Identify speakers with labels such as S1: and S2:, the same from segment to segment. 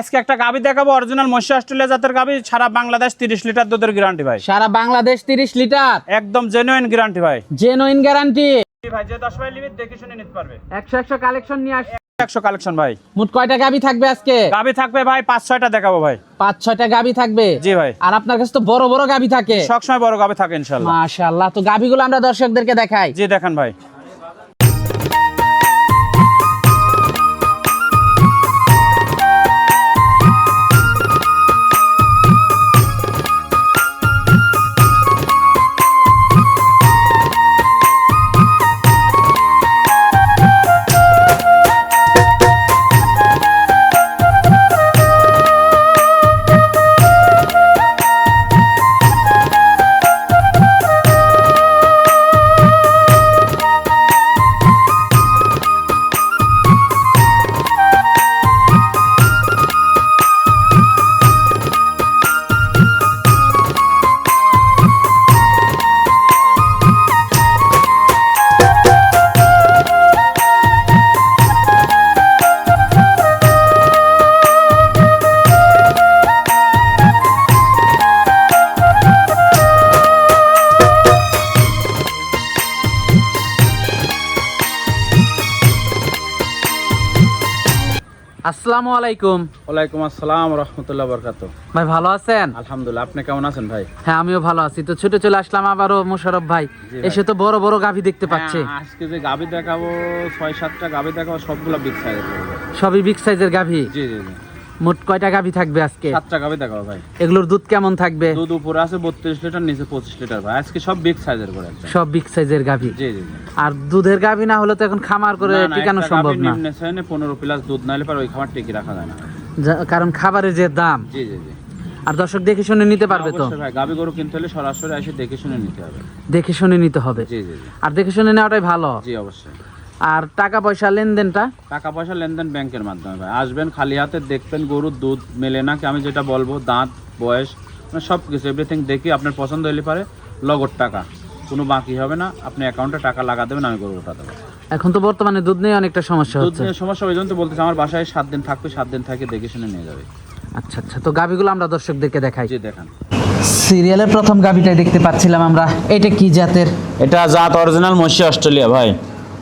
S1: আজকে একটা গাবি দেখাবো অরিজিনাল মহিষ অস্ট্রেলিয়া জাতের গাবি, সারা বাংলাদেশ 30 লিটার দুধের গ্যারান্টি ভাই।
S2: সারা বাংলাদেশ 30 লিটার
S1: একদম জেনুইন গ্যারান্টি ভাই।
S2: জেনুইন গ্যারান্টি
S1: ভাই যে 10 ভাই লিমিট দেখে শুনে নিতে পারবে।
S2: 100 কালেকশন নিয়ে আস
S1: 100 কালেকশন ভাই।
S2: মোট কয়টা গাবি থাকবে আজকে?
S1: গাবি থাকবে ভাই 5-6টা দেখাবো ভাই।
S2: 5-6টা গাবি থাকবে।
S1: জি ভাই।
S2: আর আপনার কাছে তো বড় বড় গাবি থাকে।
S1: সব সময় বড় গাবি থাকে ইনশাআল্লাহ।
S2: মাশাআল্লাহ, তো গাবিগুলো আমরা দর্শকদেরকে দেখাই।
S1: জি দেখান ভাই।
S2: আসসালামু আলাইকুম।
S1: ওয়ালাইকুম আসসালাম ওয়া রাহমাতুল্লাহি ওয়া বারাকাতুহু।
S2: ভাই ভালো আছেন?
S1: আলহামদুলিল্লাহ, আপনি কেমন আছেন ভাই?
S2: হ্যাঁ আমিও ভালো আছি। তো ছুটে চলে আসলাম আবারও মোশাররফ ভাই। এসে তো বড় বড় গাভি দেখতে পাচ্ছি।
S1: হ্যাঁ, আজকে যে গাবি দেখাবো 6-7টা গাবি দেখাবো, সবগুলো বিগ সাইজের হবে।
S2: সবই বিগ সাইজের গাভি।
S1: জি জি জি।
S2: মোট কয়টা গাভি থাকবে আজকে?
S1: 7টা গাবি দেখাবো ভাই।
S2: এগুলোর দুধ কেমন থাকবে?
S1: দুধ উপরে আছে 32 লিটার, নিচে 25 লিটার ভাই। আজকে সব বিগ সাইজের করে একদম।
S2: সব বিগ সাইজের গাভি।
S1: জি জি জি।
S2: আর দুধের গাভি না হলে তো এখন খামার করে টিকানো সম্ভব না।
S1: নিম্নে শ্রেণী 15 প্লাস দুধ না হলে পর ওই খামার টিকে রাখা যায় না।
S2: কারণ খাবারের যে দাম।
S1: জি জি জি।
S2: আর দর্শক দেখে শুনে নিতে পারবে তো?
S1: অবশ্যই ভাই, গাবি গরু কিনতে হলে সরাসরি এসে দেখে শুনে নিতে হবে।
S2: দেখে শুনে নিতে হবে।
S1: জি জি জি।
S2: আর দেখে শুনে নেওয়াটাই ভালো।
S1: জি অবশ্যই।
S2: আর টাকা পয়সা লেনদেনটা?
S1: টাকা পয়সা লেনদেন ব্যাংকের মাধ্যমে ভাই। আসবেন খালি হাতে, দেখবেন গরুর দুধ মেলে নাকি, আমি যেটা বলবো দাঁত বয়স মানে সব কিছু এভরিথিং দেখি আপনার পছন্দ হলে পারে লগদ টাকা, কোনো বাকি হবে না। আপনি অ্যাকাউন্টে টাকা লাগা দেবেন, আমি গরু উঠা দেবো।
S2: এখন তো বর্তমানে দুধ নিয়ে অনেকটা সমস্যা
S1: দুধ
S2: হচ্ছে।
S1: নিয়ে সমস্যা ওই জন্য তো বলতেছি, আমার বাসায় 7 দিন থাকবে, 7 দিন থেকে দেখে শুনে নিয়ে যাবে।
S2: আচ্ছা আচ্ছা, তো গাবিগুলো আমরা দর্শকদেরকে দেখাই।
S1: জি দেখান।
S2: সিরিয়ালের প্রথম গাবিটাই দেখতে পাচ্ছিলাম আমরা। এটা কি জাতের?
S1: এটা জাত অরিজিনাল মহিষ অস্ট্রেলিয়া ভাই।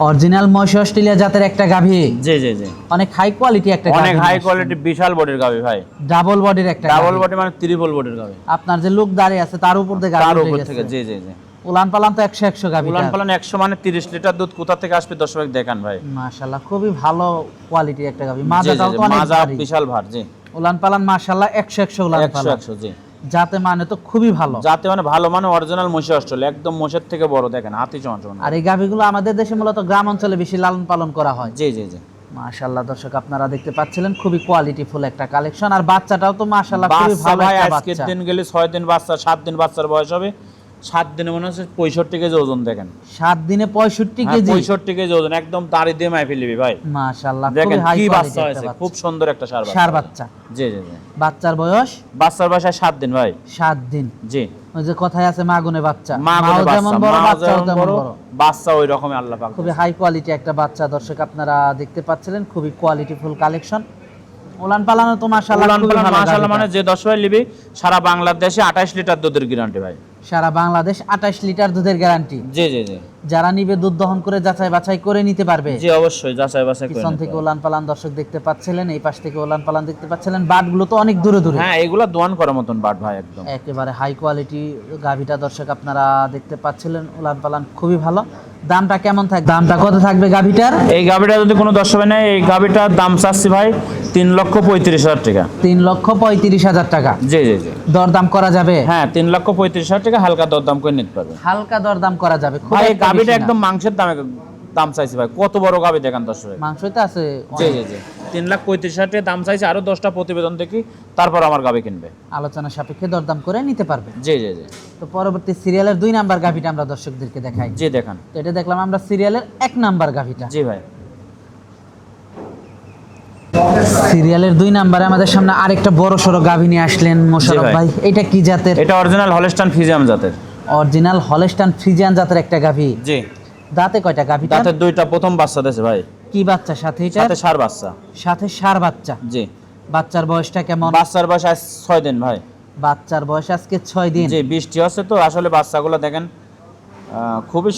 S2: অরিজিনাল মহিষ অস্ট্রেলিয়া জাতের একটা গাভি।
S1: জি জি জি।
S2: অনেক হাই কোয়ালিটি একটা গাভি।
S1: অনেক হাই কোয়ালিটি, বিশাল বডির গাবি ভাই।
S2: ডাবল বডির একটা
S1: ডাবল
S2: গাভী।
S1: বডি মানে ট্রিপল বডির গাবি।
S2: আপনার যে লোক দাঁড়িয়ে আছে তার উপর দিয়ে গাভি
S1: তার
S2: উঠে
S1: উপর
S2: গেছে।
S1: থেকে জি জি জি।
S2: উলান পালান তো 100 গাভি।
S1: উলান পালান 100 মানে 30 লিটার দুধ কোথা থেকে আসবে দর্শক দেখান ভাই।
S2: মাশাআল্লাহ, খুবই ভালো কোয়ালিটির একটা গাভি। মাজাটাও তো অনেক
S1: মাজা
S2: ভারী।
S1: বিশাল ভার। জি।
S2: উলান পালান মাশাআল্লাহ 100 উলান
S1: 100
S2: পালান।
S1: 100 জি।
S2: যাতে মানে তো খুবই ভালো।
S1: যাতে মানে ভালো মানে অরিজিনাল মহিষ অস্ট্রেলিয়া, একদম মোষের থেকে বড়, দেখেন হাতি সমান সমান।
S2: আর এই গাভিগুলো আমাদের দেশে মূলত গ্রাম অঞ্চলে বেশি লালন পালন করা হয়।
S1: জি জি জি।
S2: মাশাআল্লাহ দর্শক আপনারা দেখতে পাচ্ছিলেন খুবই কোয়ালিটিফুল একটা কালেকশন। আর বাচ্চাটাও তো মাশাআল্লাহ খুবই
S1: বাচ্চা
S2: ভালো
S1: ভাই,
S2: একটা
S1: আজকের
S2: বাচ্চা।
S1: দিন গেলে 6 দিন বাচ্চা, 7 দিন বাচ্চার বয়স হবে। 7 দিনে মনে হচ্ছে 65 কেজি ওজন, দেখেন
S2: 7 দিনে 65 কেজি।
S1: 65 কেজি ওজন, একদম দাড়ি দিয়ে মাই ফেলবি ভাই।
S2: মাশাআল্লাহ
S1: দেখেন
S2: খুবই হাই
S1: কি
S2: কোয়ালিটি
S1: বাচ্চা
S2: একটা
S1: হয়েছে,
S2: বাচ্চা।
S1: খুব সুন্দর একটা ষাঁড় বাচ্চা।
S2: ষাঁড় বাচ্চা।
S1: জি জি জি।
S2: বাচ্চার বয়স?
S1: বাচ্চার বয়স 7 দিন ভাই।
S2: 7 দিন।
S1: জি।
S2: ওই যে কথায় আছে মাগুনে বাচ্চা।
S1: মাগুনে
S2: মাও যেমন
S1: বাচ্চা,
S2: বড়
S1: মাও
S2: বাচ্চাও
S1: যেমন
S2: তেমন
S1: বড়,
S2: বড়।
S1: বাচ্চা ওই রকমই আল্লাহ পাক।
S2: খুবই হাই কোয়ালিটি একটা বাচ্চা দর্শক আপনারা দেখতে পাচ্ছিলেন, খুবই কোয়ালিটিফুল কালেকশন। উলান পালানো তো মাশাআল্লাহ
S1: উলান
S2: খুবই
S1: পালান
S2: ভালো।
S1: মাশাআল্লাহ মানে যে 10 ভাই নিবি সারা বাংলাদেশে 28 লিটার দুধের গ্যারান্টি ভাই।
S2: সারা বাংলাদেশ 28 লিটার দুধের গ্যারান্টি।
S1: জি জি জি।
S2: যারা নিবে দুধ দহন করে যাচাই বাছাই করে নিতে পারবে।
S1: জি অবশ্যই যাচাই বাছাই করে।
S2: পিছন থেকে উলান পালান দর্শক দেখতে পাচ্ছিলেন, এই পাশ থেকে উলান পালান দেখতে পাচ্ছিলেন। বাটগুলো তো অনেক দূরে দূরে।
S1: হ্যাঁ এগুলা দোয়ান করার মতন বাট ভাই, একদম
S2: একেবারে হাই কোয়ালিটি গাভিটা দর্শক আপনারা দেখতে পাচ্ছিলেন। উলান পালান খুবই ভালো। দামটা কেমন থাকবে? দামটা কত থাকবে গাভিটার?
S1: এই গাভিটা যদি কোনো দর্শক নেয়, এই গাভিটার দাম চাচ্ছি ভাই 3,35,000 টাকা।
S2: 3,35,000 টাকা।
S1: জি জি জি।
S2: দরদাম করা যাবে?
S1: হ্যাঁ 3,35,000 টাকা, হালকা দরদাম করে নিতে পারবে।
S2: হালকা দরদাম করা যাবে। খুব
S1: ভাই এই
S2: একটা
S1: গাভিটা
S2: বেশি না।
S1: একদম মাংসের দাম চাইছি ভাই। কত বড় গাভি দেখেন দর্শক।
S2: মাংসই তো আছে
S1: জি
S2: অনেক।
S1: জি জি। 3,35,000 টাকা দাম চাইছি, আরো 10টা প্রতিবেদন দেখি তারপর আমার গাভি কিনবে।
S2: আলোচনা সাপেক্ষে দরদাম করে নিতে পারবে।
S1: জি জি জি।
S2: তো পরবর্তী সিরিয়ালের 2 নাম্বার গাভিটা আমরা দর্শকদেরকে দেখাই।
S1: জি দেখান।
S2: তো এটা দেখলাম আমরা সিরিয়ালের 1 নাম্বার গাভিটা।
S1: জি ভাই।
S2: সিরিয়ালের 2 নাম্বারে আমাদের সামনে আরেকটা বড় সড়ো গাভি নিয়ে আসলেন মোশাররফ
S1: ভাই।
S2: ভাই। এটা কি জাতের?
S1: এটা অরিজিনাল হলস্টাইন ফ্রিজিয়ান জাতের।
S2: অরিজিনাল হলস্টাইন ফ্রিজিয়ান জাতের একটা গাভি।
S1: জি।
S2: দাঁতে কয়টা গাভিটা?
S1: তাতে 2টা প্রথম বাচ্চা দিয়েছে ভাই।
S2: কি বাচ্চা সাথে এটা?
S1: সাথে ষাঁড় বাচ্চা।
S2: সাথে ষাঁড় বাচ্চা।
S1: জি।
S2: বাচ্চার বয়সটা কেমন?
S1: বাচ্চার বয়স আজ 6 দিন ভাই।
S2: বাচ্চার বয়স আজকে 6 দিন।
S1: জি, বৃষ্টি হচ্ছে তো আসলে বাচ্চাগুলো দেখেন খুবই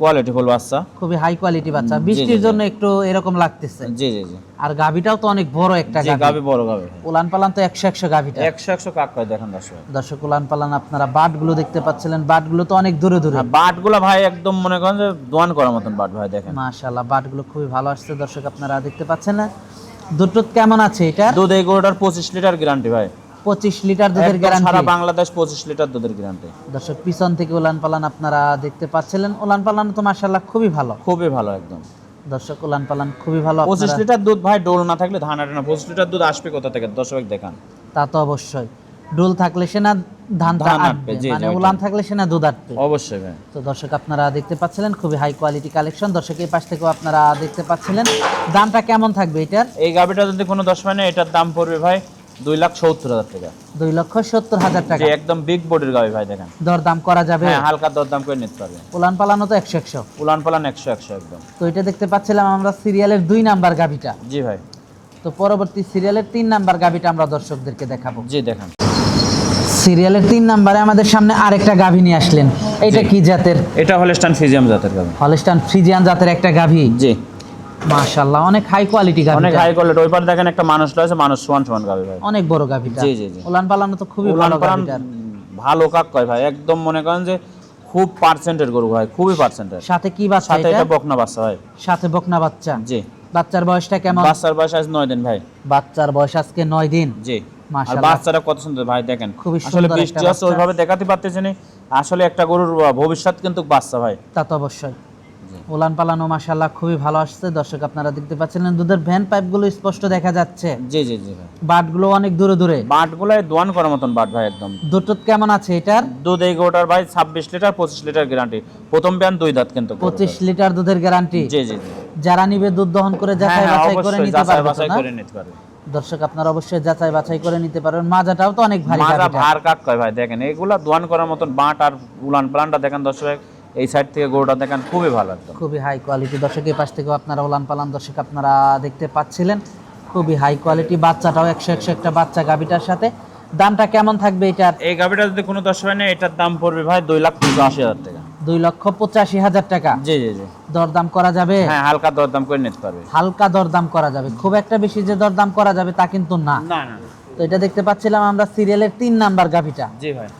S1: কোয়ালিটিফুল বাচ্চা,
S2: খুবই হাই কোয়ালিটি বাচ্চা,
S1: জি,
S2: বৃষ্টির
S1: জি।
S2: জন্য একটু এরকম লাগতেছে।
S1: জি জি জি।
S2: আর গাভিটাও তো অনেক বড় একটা
S1: জি,
S2: গাভি।
S1: গাভি বড় গাভি।
S2: উলান পালান তো 100 গাভিটা।
S1: 100 কাক কয় দেখেন দর্শক।
S2: দর্শক উলান পালান আপনারা বাটগুলো দেখতে পাচ্ছিলেন, বাটগুলো তো অনেক দূরে দূরে।
S1: বাটগুলো ভাই একদম মনে করেন যে দোয়ান করার মতন বাট ভাই দেখেন।
S2: মাশাআল্লাহ, বাটগুলো খুবই ভালো আসছে দর্শক আপনারা দেখতে পাচ্ছেন না। দুধ কেমন আছে এটা?
S1: দুধ এই গরুটার 25 লিটার গ্যারান্টি ভাই।
S2: 25 লিটার দুধের
S1: একদম
S2: গ্যারান্টি।
S1: সারা বাংলাদেশ 25 লিটার দুধের গ্যারান্টি।
S2: দর্শক পিছন থেকে উলান পালান আপনারা দেখতে পাচ্ছিলেন, উলান পালান তো মাশাআল্লাহ খুবই ভালো।
S1: খুবই ভালো একদম।
S2: দর্শক উলান পালান খুবই ভালো।
S1: 25 লিটার দুধ ভাই, ডোল না থাকলে ধান আটে না। 25 লিটার দুধ আসবে কোথা থেকে দর্শক দেখান।
S2: তা তো অবশ্যই, ডোল থাকলে সে না ধানটা
S1: ধান
S2: আটবে,
S1: আটবে, জি,
S2: মানে
S1: জি,
S2: উলান থাকলে সে না দুধ আটবে।
S1: অবশ্যই ভাই।
S2: তো দর্শক আপনারা দেখতে পাচ্ছিলেন খুবই হাই কোয়ালিটি কালেকশন। দর্শক এই পাশ থেকেও আপনারা দেখতে পাচ্ছিলেন। দামটা কেমন থাকবে এটার?
S1: এই গাভিটা যদি কোনো 10 মানে এটার দাম পড়বে ভাই 2,70,000 টাকা।
S2: 2,70,000 টাকা।
S1: যে একদম বিগ বডির গাভি ভাই দেখেন।
S2: দরদাম করা যাবে?
S1: হ্যাঁ, হালকা দরদাম করে নিতে পারবে।
S2: উলান পালানো তো 100।
S1: উলান পালান 100 একদম।
S2: তো এটা দেখতে পাচ্ছিলাম আমরা সিরিয়ালের 2 নাম্বার গাভিটা।
S1: জি ভাই।
S2: তো পরবর্তী সিরিয়ালের 3 নাম্বার গাভিটা আমরা দর্শকদেরকে দেখাবো।
S1: জি দেখান।
S2: সিরিয়ালের 3 নাম্বারে আমাদের সামনে আরেকটা গাভি নিয়ে আসলেন। এটা কি জাতের?
S1: এটা হলস্টাইন ফ্রিজিয়ান জাতের গাভি।
S2: হলস্টাইন ফ্রিজিয়ান জাতের একটা গাভি।
S1: জি।
S2: মাশাআল্লাহ, অনেক হাই কোয়ালিটি গাভি।
S1: অনেক হাই কোয়ালিটি। ওই পার দেখেন একটা মানুষ রয়েছে, মানুষ সমান সমান গাভি ভাই।
S2: অনেক বড় গাভিটা।
S1: জি জি জি।
S2: উলান পালানো তো খুবই
S1: উলান
S2: ভালো
S1: পালান
S2: গাভিটার।
S1: ভালো কাক কয় ভাই, একদম মনে করেন যে খুব পার্সেন্টের গরু ভাই, খুবই পার্সেন্টের।
S2: সাথে কি বাচ্চা
S1: সাথে
S2: এটা?
S1: এটা বকনা বাচ্চা ভাই।
S2: সাথে বকনা বাচ্চা।
S1: জি।
S2: বাচ্চার বয়সটা কেমন?
S1: বাচ্চার বয়স আজ 9 দিন ভাই।
S2: বাচ্চার বয়স আজকে 9 দিন।
S1: জি। আর
S2: মাশাআল্লাহ,
S1: বাচ্চাটা কত সুন্দর ভাই দেখেন।
S2: খুবই
S1: আসলে
S2: সুন্দর
S1: বৃষ্টি
S2: একটা
S1: আছে ওইভাবে দেখাতে পারতেছি না। আসলে একটা গরুর ভবিষ্যৎ কিন্তু বাচ্চা ভাই।
S2: তা তো অবশ্যই। উলান পালানো মাশাআল্লাহ খুবই ভালো আসছে। দর্শক আপনারা দেখতে পাচ্ছেন দুধের ভ্যান পাইপগুলো স্পষ্ট দেখা যাচ্ছে।
S1: জি জি জি ভাই।
S2: বাটগুলো অনেক দূরে দূরে।
S1: বাটগুলাই দোয়ান করার মতন বাট ভাই একদম।
S2: দুধ কেমন আছে এটার?
S1: দুধ এই গরুটার ভাই 26 লিটার 25 লিটার গ্যারান্টি। প্রথম বিয়ান 2 দাঁত কিন্তু।
S2: 25 লিটার দুধের গ্যারান্টি।
S1: জি জি জি।
S2: যারা নিবে দুধ দহন করে যাচাই বাছাই করে
S1: অবশ্যই
S2: নিতে
S1: যাচাই
S2: পারবে তো
S1: বাছাই
S2: না?
S1: করে নিতে পারবে।
S2: দর্শক আপনারা অবশ্যই যাচাই বাছাই করে নিতে পারবেন। মাজাটাও তো অনেক ভারী
S1: মাজা
S2: গাভিটা।
S1: ভার কাক কয় ভাই দেখেন। এগুলা দোয়ান করার মতন বাট আর উলান পালানটা দেখেন দর্শক। এই সাইড থেকে গরুটা দেখেন খুবই ভালো একদম।
S2: খুবই হাই কোয়ালিটি। দর্শক এই পাশ থেকেও আপনারা উলান পালান দর্শক আপনারা দেখতে পাচ্ছিলেন, খুবই হাই কোয়ালিটি। বাচ্চাটাও 100 একটা বাচ্চা গাভিটার সাথে। দামটা কেমন থাকবে এটার?
S1: এই গাভিটা যদি কোনো 10 হয় না, এটার দাম পড়বে ভাই 2,85,000 টাকা।
S2: 2,85,000 টাকা।
S1: জি জি জি।
S2: দরদাম করা যাবে?
S1: হ্যাঁ, হালকা দরদাম করে নিতে পারবে।
S2: হালকা দরদাম করা যাবে, খুব একটা বেশি যে দরদাম করা যাবে তা কিন্তু না।
S1: না না।
S2: তো এটা দেখতে পাচ্ছিলাম আমরা সিরিয়ালের 3 নাম্বার গাভিটা।
S1: জি ভাই।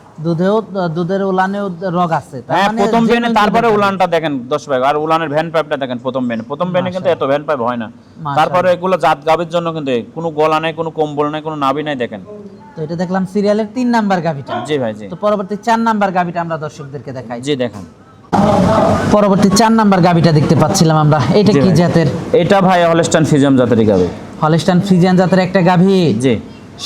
S2: দুধের উলানেও রগ আছে। তার
S1: হ্যাঁ,
S2: মানে
S1: প্রথম বেনে
S2: genuine
S1: তারপরে
S2: দুধের
S1: উলানটা দেখেন 10 ভাই। আর উলানের ভ্যান পাইপটা দেখেন প্রথম বেনে কিন্তু এত ভ্যান পাইপ হয় না।
S2: মাশাআল্লাহ।
S1: তারপরে এগুলো জাত গাভির জন্য কিন্তু কোনো গলা নাই, কোনো কম্বল নাই, কোনো নাভি নাই দেখেন।
S2: তো এটা দেখলাম সিরিয়ালের 3 নাম্বার গাভিটা।
S1: জি ভাই জি।
S2: তো পরবর্তী 4 নাম্বার গাভিটা আমরা দর্শকদেরকে দেখাই।
S1: জি দেখেন।
S2: পরবর্তী 4 নাম্বার গাভিটা দেখতে পাচ্ছিলাম আমরা। এটা
S1: জি
S2: কি
S1: ভাই।
S2: জাতের?
S1: এটা ভাই হলস্টাইন ফ্রিজিয়ান জাতের গাভি।
S2: হলস্টাইন ফ্রিজিয়ান জাতের একটা গাভি।
S1: জি।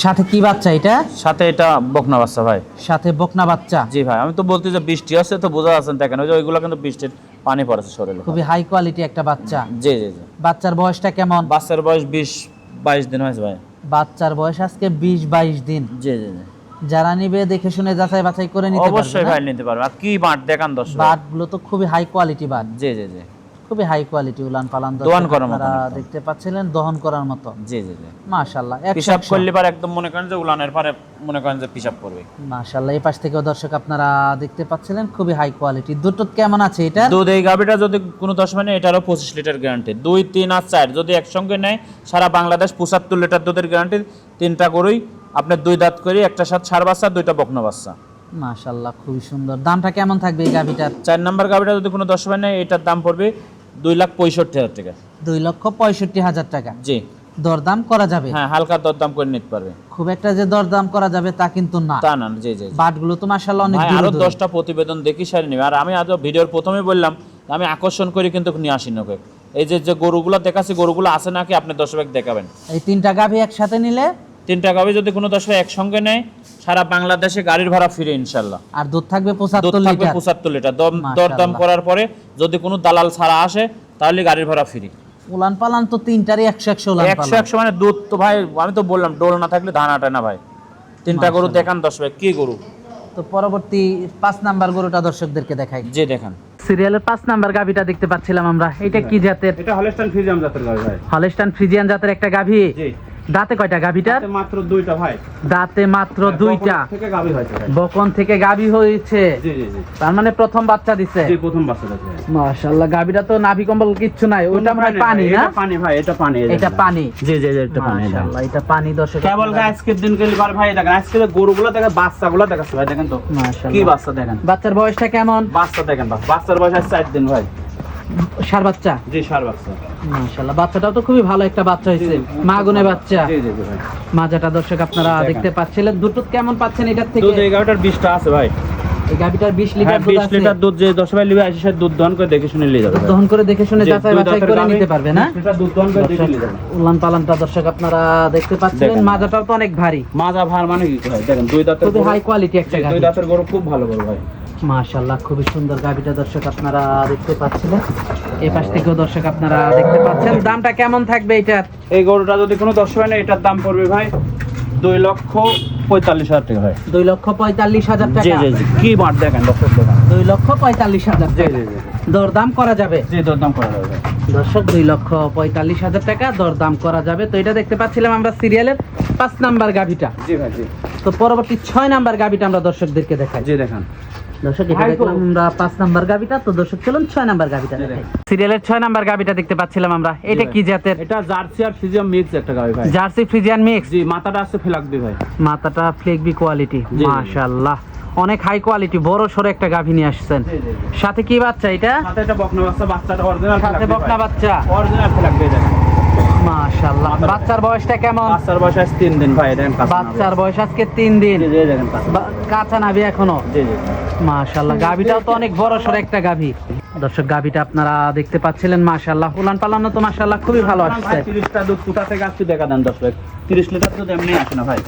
S2: সাথে কি বাচ্চা এটা?
S1: সাথে এটা বকনা বাচ্চা ভাই।
S2: সাথে বকনা বাচ্চা।
S1: জি ভাই, আমি তো বলতে যে বৃষ্টি আছে তো বোঝা যাচ্ছে দেখেন। ওই যে ওইগুলো কিন্তু বৃষ্টির পানি পড়েছে শরীরে।
S2: খুবই হাই কোয়ালিটি একটা বাচ্চা।
S1: জি জি জি।
S2: বাচ্চার বয়সটা কেমন?
S1: বাচ্চার বয়স 20-22 দিন হয়েছে ভাই।
S2: বাচ্চার বয়স আজকে 20-22 দিন।
S1: জি জি জি।
S2: যারা নিবে দেখে শুনে যাচাই বাছাই করে নিতে পারবে।
S1: অবশ্যই ভাই নিতে পারবে। আর কি বাট দেখান দর্শক।
S2: বাটগুলো তো খুবই হাই কোয়ালিটি বাট।
S1: জি জি জি।
S2: খুবই হাই কোয়ালিটি উলান পালান
S1: দহন করার মতো
S2: আপনারা
S1: একদম।
S2: দেখতে পাচ্ছিলেন, দহন করার মতো।
S1: জি জি জি।
S2: মাশাআল্লাহ,
S1: পিসাব করলে পারে একদম মনে করেন যে উলানের পারে মনে করেন যে পিসাব করবে।
S2: মাশাআল্লাহ। এই পাশ থেকেও দর্শক আপনারা দেখতে পাচ্ছিলেন খুবই হাই কোয়ালিটি। দুধ কেমন আছে এটা?
S1: দুধ এই গাভিটা যদি কোনো 10 মানে এটারও 25 লিটার গ্যারান্টি। 2, 3 আর 4 যদি একসঙ্গে নেয় সারা বাংলাদেশ 75 লিটার দুধের গ্যারান্টি। 3টা গরুই আপনার 2 দাঁত করে, একটা সাত ষাঁড় বাচ্চা, 2টা বকনা বাচ্চা।
S2: মাশাআল্লাহ, খুবই সুন্দর। দামটা কেমন থাকবে এই গাভিটার?
S1: 4 নাম্বার গাভিটা যদি কোনো 10 মানে এটার দাম পড়বে 2,65,000 টাকা।
S2: 2,65,000 টাকা।
S1: জি।
S2: দরদাম করা যাবে?
S1: হ্যাঁ, হালকা দরদাম করে নিতে পারবে।
S2: খুব একটা যে দরদাম করা যাবে তা কিন্তু না।
S1: তা না। জি জি জি।
S2: বাটগুলো তো মাশাআল্লাহ অনেক
S1: ভাই
S2: দূরে
S1: আরো
S2: দূরে।
S1: 10টা প্রতিবেদন দেখি সারি নেবে। আর আমি আজ ভিডিওর প্রথমে বললাম আমি আকর্ষণ করে কিন্তু নিয়ে আসি না। এই যে যে গরুগুলো দেখাচ্ছি গরুগুলো আছে নাকি আপনি দর্শক দেখাবেন।
S2: এই 3টা গাভি একসাথে নিলে?
S1: 3টা গাভি যদি কোনো দর্শক একসঙ্গে নেয় সারা বাংলাদেশে গাড়ির ভাড়া ফিরে ইনশাল্লাহ।
S2: আর দুধ থাকবে
S1: দুধ
S2: 75
S1: থাকবে
S2: লিটার।
S1: 75 লিটার।
S2: মাশাআল্লাহ।
S1: দরদাম করার পরে যদি কোনো দালাল ছাড়া আসে তাহলে গাড়ির ভাড়া ফ্রি।
S2: উলান পালান তো 3টারই 100 উলান পালান।
S1: 100 মানে দুধ তো ভাই আমি তো বললাম ডোল না থাকলে ধান আটে না ভাই। 3টা গরু দেখান দর্শক কি গরু।
S2: তো পরবর্তী 5 নাম্বার গরুটা দর্শকদেরকে দেখাই।
S1: জি দেখান।
S2: সিরিয়ালের 5 নাম্বার গাভিটা দেখতে পাচ্ছিলাম আমরা। এটা কি জাতের?
S1: এটা হলস্টাইন ফ্রিজিয়ান জাতের গাভি ভাই।
S2: হলস্টাইন ফ্রিজিয়ান জাতের একটা গাভি।
S1: জি।
S2: দাঁতে কয়টা গাভীটার?
S1: দাঁতে মাত্র দুইটা ভাই।
S2: দাঁতে মাত্র দুইটা।
S1: বকন থেকে গাভী হয়েছে ভাই।
S2: বকন থেকে গাভী হয়েছে।
S1: জি জি জি।
S2: তার মানে প্রথম বাচ্চা দিছে।
S1: জি প্রথম বাচ্চা দিছে।
S2: মাশাআল্লাহ, গাভীটা তো নাভি কম্বল কিচ্ছু নাই, ওটা মানে পানি না?
S1: এটা পানি ভাই, এটা পানি।
S2: এটা পানি।
S1: জি জি জি, এটা পানি।
S2: মাশাআল্লাহ, এটা পানি। দর্শক
S1: কেবল আজকের দিন গেলে ভাই দেখেন, আজকে গরুগুলো দেখেন, বাচ্চাগুলো দেখাচ্ছে ভাই, দেখেন তো
S2: মাশাআল্লাহ
S1: কি বাচ্চা দেখেন।
S2: বাচ্চার বয়সটা কেমন?
S1: বাচ্চা দেখেন, বাচ্চার বয়স 4 দিন ভাই।
S2: ষাঁড় বাচ্চা?
S1: জি ষাঁড় বাচ্চা।
S2: মাশাআল্লাহ, বাচ্চাটাও তো খুবই ভালো একটা বাচ্চা হয়েছে, মা গুনে বাচ্চা।
S1: জি জি জি ভাই।
S2: মাজাটা দর্শক আপনারা দেখতে পাচ্ছিলেন, দুধ কেমন পাচ্ছেন এটার থেকে?
S1: দুধ এই গাভিটার 20টা আছে ভাই।
S2: এই গাভিটার 20 লিটার দুধ
S1: 20
S2: আছে।
S1: লিটার দুধ, যে 10 ভাই লিবে 80 সাথে দুধ দহন করে দেখে শুনে নিয়ে যাবে ভাই।
S2: দহন করে দেখে শুনে যাচাই বাছাই করে নিতে পারবে না?
S1: 20 লিটার দুধ দহন করে দেখে নিয়ে যাবে।
S2: উলান পালানটা দর্শক আপনারা দেখতে পাচ্ছেন,
S1: দেখেন।
S2: মাজাটাও তো অনেক ভারী।
S1: মাজা ভার মানে কি ভাই দেখেন, দুই দাঁতের
S2: খুবই
S1: গরু।
S2: হাই কোয়ালিটি একটা
S1: জি,
S2: গাভী।
S1: দুই দাঁতের গরু খুব ভালো গরু ভাই।
S2: মাশাআল্লাহ, খুবই সুন্দর গাভীটা দর্শক আপনারা দেখতে পাচ্ছিলেন। এই পাশ থেকেও দর্শক আপনারা দেখতে পাচ্ছেন। দামটা কেমন থাকবে এটার?
S1: এই গরুটা যদি কোনো 10 হয় না, এটার দাম পড়বে ভাই 2,45,000 টাকা ভাই।
S2: 2,45,000
S1: জি
S2: টাকা।
S1: জি জি, কি মাঠ দেখেন দর্শক দেখেন।
S2: 2,45,000
S1: জি
S2: টাকা।
S1: জি জি
S2: দরদাম করা যাবে?
S1: জি, দরদাম করা যাবে ভাই।
S2: দর্শক 2,45,000 টাকা দরদাম করা যাবে। তো এটা দেখতে পাচ্ছিলাম আমরা সিরিয়ালের 5 নাম্বার গাভীটা।
S1: জি ভাই জি।
S2: তো পরবর্তী 6 নাম্বার গাভীটা আমরা দর্শকদেরকে দেখাই।
S1: জি দেখেন।
S2: দর্শক এটা দেখলাম আমরা 5 নাম্বার গাভীটা, তো দর্শক চলুন 6 নাম্বার গাভীটা দেখাই। সিরিয়ালের 6 নাম্বার গাভীটা দেখতে পাচ্ছিলাম আমরা, এটা কি জাতের?
S1: এটা জার্সি আর ফ্রিজিয়ান মিক্স একটা গাভী ভাই।
S2: Jersey Friesian mix.
S1: জি, মাথাটা আছে ফ্ল্যাগবি ভাই।
S2: মাথাটা ফ্লেগবি কোয়ালিটি।
S1: জি।
S2: মাশাআল্লাহ, অনেক হাই কোয়ালিটি, বড় সরো একটা গাভী নিয়ে আসছেন।
S1: জি জি জি।
S2: সাথে কি বাচ্চা এটা?
S1: সাথে এটা বকনা বাচ্চা, বাচ্চাটা অরিজিনাল
S2: সাথে বকনা বাচ্চা।
S1: অরিজিনাল ফ্ল্যাগবি দেখেন।
S2: মাশাআল্লাহ,
S1: মাথাটা-
S2: বাচ্চার বয়সটা কেমন?
S1: বাচ্চার বয়স আজ 3 দিন ভাই, দেখেন কাঁচা নাভি।
S2: বাচ্চার বয়স আজকে 3 দিন।
S1: জি জি দেখেন কাঁচা।
S2: কাঁচা নাভি এখনো।
S1: জি জি।
S2: মাশাআল্লাহ, গাভীটাও তো অনেক বড় সরো একটা গাভী। দর্শক গাভীটা আপনারা দেখতে পাচ্ছিলেন, মাশাআল্লাহ উলান পালানো তো মাশাআল্লাহ খুবই ভালো আসছে।
S1: 30টা দুধ কোথা থেকে আসছে দেখা দেন দর্শক। 30 লিটার দুধ এমনি আসে না ভাই,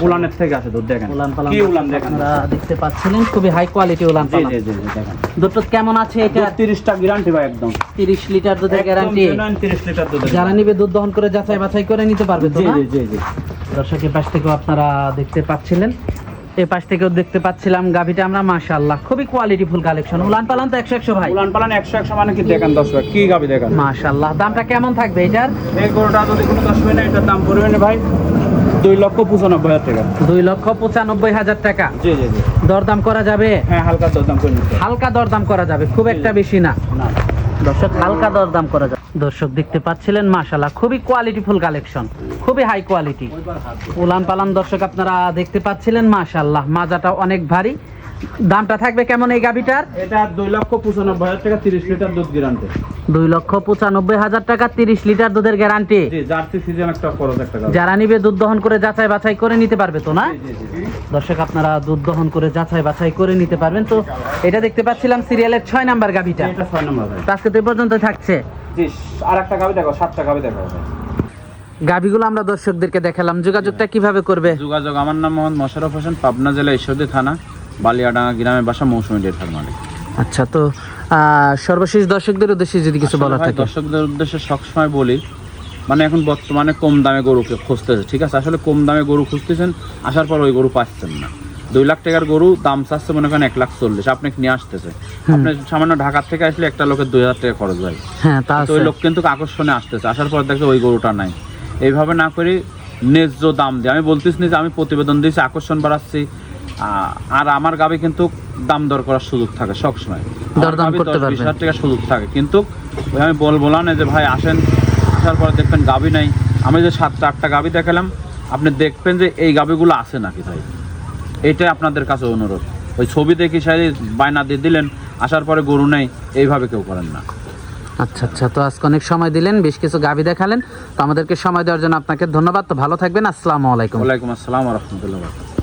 S1: উলানের থেকে আসে দুধ দেখেন।
S2: উলান পালান
S1: কি উলান দেখেন।
S2: আপনারা দেখতে পাচ্ছিলেন, খুবই হাই কোয়ালিটি উলান
S1: জি
S2: পালান।
S1: জি জি জি দেখেন।
S2: দুধ কেমন আছে এটা?
S1: 30টা গ্যারান্টি ভাই একদম।
S2: 30 লিটার দুধের গ্যারান্টি।
S1: 30 লিটার দুধ।
S2: যারা নিবে দুধ দহন করে যাচাই বাছাই করে নিতে পারবে তো
S1: জি
S2: না?
S1: জি জি জি।
S2: দর্শকের পাশ থেকেও আপনারা দেখতে পাচ্ছিলেন, এই পাশ থেকেও দেখতে পাচ্ছিলাম গাভীটা আমরা, মাশাআল্লাহ খুবই কোয়ালিটিফুল কালেকশন। উলান পালান তো 100 ভাই।
S1: উলান পালান 100 মানে কি দেখেন দর্শক, কি গাবি দেখেন।
S2: মাশাআল্লাহ, দামটা কেমন থাকবে এটার?
S1: এই গরুটা যদি কোনো 10 হয় না, এটার দাম পড়বে না ভাই 2,95,000 টাকা।
S2: 2,95,000 টাকা।
S1: জি জি জি।
S2: দরদাম করা যাবে?
S1: হ্যাঁ, হালকা দরদাম করে নিতে হবে।
S2: হালকা দরদাম করা যাবে, খুব একটা বেশি না।
S1: না।
S2: দর্শক হালকা দরদাম করা যাবে। দর্শক দেখতে পাচ্ছিলেন, মাশাআল্লাহ খুবই কোয়ালিটিফুল কালেকশন, খুবই হাই কোয়ালিটি উলান পালান। দর্শক আপনারা দেখতে পাচ্ছিলেন, মাশাআল্লাহ মাজাটা অনেক ভারী। দামটা থাকবে কেমন এই গাভীটার?
S1: এটা 2,95,000 টাকা, 30 লিটার দুধ গ্যারান্টি।
S2: 2,95,000 টাকা, 30 লিটার দুধের গ্যারান্টি।
S1: জি, জার্সি ফ্রিজিয়ান একটা খরচ একটা গাবি।
S2: যারা নিবে দুধ দহন করে যাচাই বাছাই করে নিতে পারবে তো না?
S1: জি জি জি।
S2: দর্শক আপনারা দুধ দহন করে যাচাই বাছাই করে নিতে পারবেন। তো এটা দেখতে পাচ্ছিলাম সিরিয়ালের 6 নাম্বার গাভীটা।
S1: এটা 6 নম্বর ভাই।
S2: তো আজকে তো এই পর্যন্ত থাকছে।
S1: জি, আর একটা গাবি দেখো, 7টা গাবি দেখো ভাই।
S2: গাভীগুলো আমরা দর্শকদেরকে দেখালাম, যোগাযোগটা কিভাবে করবে?
S1: যোগাযোগ, আমার নাম মোহাম্মদ মোশাররফ হোসেন, পাবনা জেলা ঈশ্বরদী থানা, বালিয়াডাঙ্গা গ্রামে বাসা, মৌসুমী ডেয়ারি ফার্ম মালিক।
S2: আচ্ছা, তো সর্বশেষ দর্শকদের উদ্দেশ্যে যদি কিছু বলার
S1: ভাই,
S2: থাকে।
S1: দর্শকদের উদ্দেশ্যে সবসময় বলি, মানে এখন বর্তমানে কম দামে গরুকে খুঁজতেছে, ঠিক আছে? আসলে কম দামে গরু খুঁজতেছেন, আসার পর ওই গরু পাচ্ছেন না। 2 লাখ টাকার গরু দাম চাচ্ছে মনে করেন 1,40,000, আপনি নিয়ে আসতেছে। আপনি সামান্য ঢাকার থেকে আসলে একটা লোকের 2,000 টাকা খরচ হয়।
S2: হ্যাঁ, তা
S1: তো ওই লোক কিন্তু আকর্ষণে আসতেছে, আসার পর দেখছে ওই গরুটা নাই। এইভাবে না করে ন্যায্য দাম দিয়ে, আমি বলতেছি না যে আমি প্রতিবেদন দিয়েছি আকর্ষণ বাড়াচ্ছি, আর আমার গাবি কিন্তু দাম দর করার সুযোগ থাকে সবসময়,
S2: দরদাম করতে পারবে।
S1: 20,000 টাকা সুযোগ থাকে, কিন্তু ওই আমি বলবো না যে ভাই আসেন, আসার পর দেখবেন গাবি নাই। আমি যে 7টা 8টা গাবি দেখালাম, আপনি দেখবেন যে এই গাবিগুলো আছে নাকি ভাই। এইটাই আপনাদের কাছে অনুরোধ। ওই ছবি দেখি সারি বায়না দিয়ে দিলেন, আসার পরে গরু নেই, এইভাবে কেউ করেন না।
S2: আচ্ছা আচ্ছা, তো আজকে অনেক সময় দিলেন, বেশ কিছু গাভী দেখালেন, তো আমাদেরকে সময় দেওয়ার জন্য আপনাকে ধন্যবাদ। তো ভালো থাকবেন, আসসালামু আলাইকুম।
S1: ওয়ালাইকুম আসসালাম ওয়া রাহমাতুল্লাহি ওয়া বারাকাতুহু।